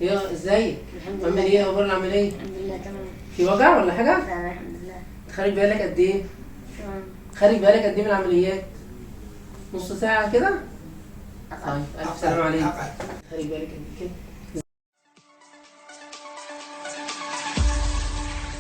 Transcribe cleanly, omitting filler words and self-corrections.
يا ازيك؟ الحمد عامل لله. ايه؟ اخبار العمليه؟ الحمد لله تمام. في وجع ولا حاجه؟ لا الحمد لله خارج بالك قد ايه؟ تمام. خارج بالك قد ايه من العمليات؟ نص ساعه كده؟ أقل. طيب الف سلامه عليك. خارج بالك قد ايه كده؟